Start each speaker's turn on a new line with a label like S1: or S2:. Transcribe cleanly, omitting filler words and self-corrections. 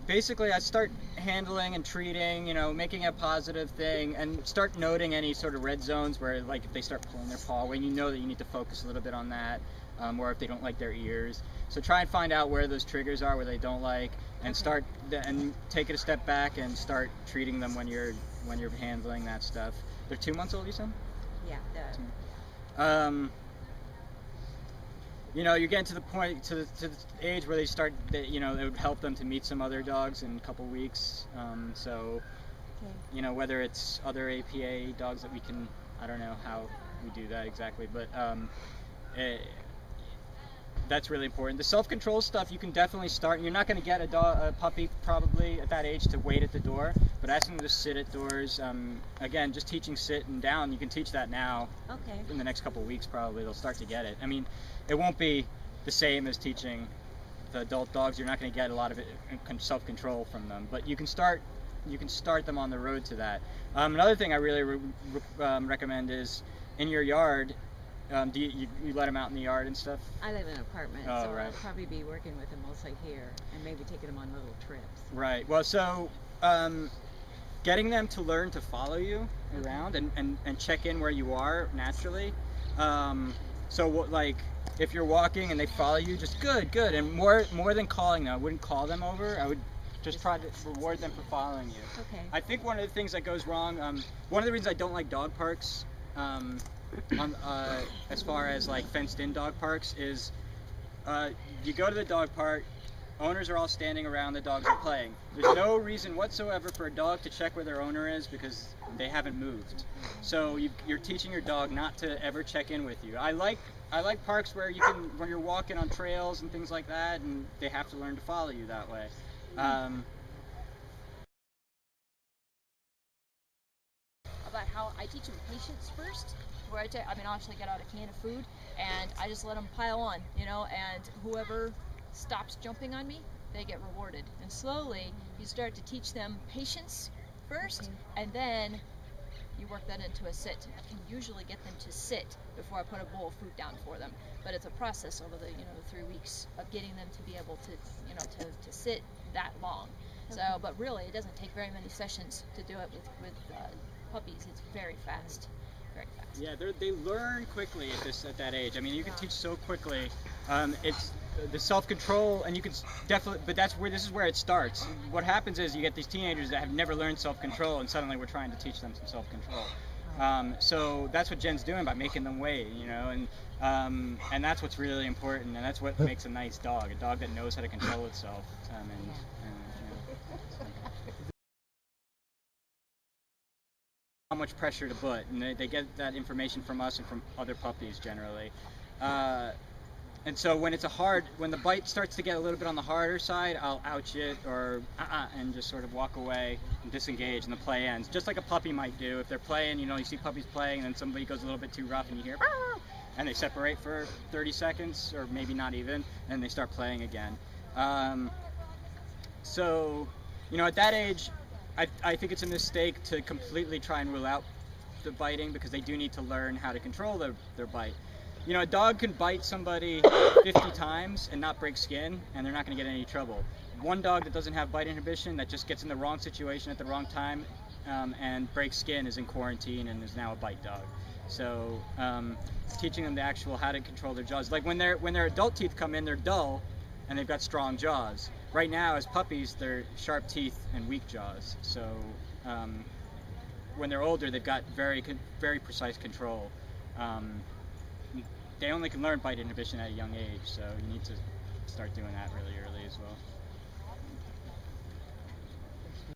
S1: basically I start handling and treating, you know, making a positive thing, and start noting any sort of red zones where, like, if they start pulling their paw away, you know that you need to focus a little bit on that, or if they don't like their ears. So try and find out where those triggers are, where they don't like, and start and take it a step back and start treating them when you're handling that stuff. They're 2 months old, you said?
S2: Yeah.
S1: You know, you're getting to the point, to the age where they start, you know, it would help them to meet some other dogs in a couple weeks. You know, whether it's other APA dogs that we can, I don't know how we do that exactly, but that's really important. The self-control stuff you can definitely start. You're not going to get a puppy probably at that age to wait at the door, but asking them to sit at doors. Again, just teaching sit and down. You can teach that now.
S2: Okay.
S1: In the next couple of weeks, probably they'll start to get it. I mean, it won't be the same as teaching the adult dogs. You're not going to get a lot of self-control from them, but you can start them on the road to that. Another thing I really recommend is in your yard. Do you let them out in the yard and stuff?
S2: I live in an apartment, so
S1: right.
S2: I'll probably be working with them mostly here, and maybe taking them on little trips.
S1: Right. Well, so getting them to learn to follow you around and check in where you are naturally. Like, if you're walking and they follow you, just good, and more than calling them, I wouldn't call them over. I would just try to reward them for following you.
S2: Okay.
S1: I think one of the things that goes wrong, one of the reasons I don't like dog parks, as far as like fenced-in dog parks, is you go to the dog park, owners are all standing around, the dogs are playing. There's no reason whatsoever for a dog to check where their owner is because they haven't moved. So you're teaching your dog not to ever check in with you. I like parks where when you're walking on trails and things like that, and they have to learn to follow you that way.
S3: About how I teach them patience first, where obviously get out a can of food and I just let them pile on, you know, and whoever stops jumping on me, they get rewarded. And slowly you start to teach them patience first, and then you work that into a sit. I can usually get them to sit before I put a bowl of food down for them, but it's a process over the 3 weeks of getting them to be able to to sit that long. So, but really, it doesn't take very many sessions to do it with puppies. It's very fast, very fast.
S1: Yeah, they learn quickly at that age. I mean, you can teach so quickly. It's the self-control, and you can definitely, but this is where it starts. What happens is you get these teenagers that have never learned self-control, and suddenly we're trying to teach them some self-control. So that's what Jen's doing by making them wait, you know, and that's what's really important, and that's what makes a nice dog, a dog that knows how to control itself. How much pressure to put, and they get that information from us and from other puppies generally. And so when the bite starts to get a little bit on the harder side, I'll ouch it or and just sort of walk away and disengage, and the play ends. Just like a puppy might do if they're playing. You see puppies playing, and then somebody goes a little bit too rough, and you hear, and they separate for 30 seconds, or maybe not even, and they start playing again. So, at that age, I think it's a mistake to completely try and rule out the biting, because they do need to learn how to control their bite. A dog can bite somebody 50 times and not break skin, and they're not going to get any trouble. One dog that doesn't have bite inhibition, that just gets in the wrong situation at the wrong time and breaks skin, is in quarantine and is now a bite dog. So teaching them how to control their jaws. Like when their adult teeth come in, they're dull and they've got strong jaws. Right now, as puppies, they're sharp teeth and weak jaws. So when they're older, they've got very, very precise control. They only can learn bite inhibition at a young age, so you need to start doing that really early as well.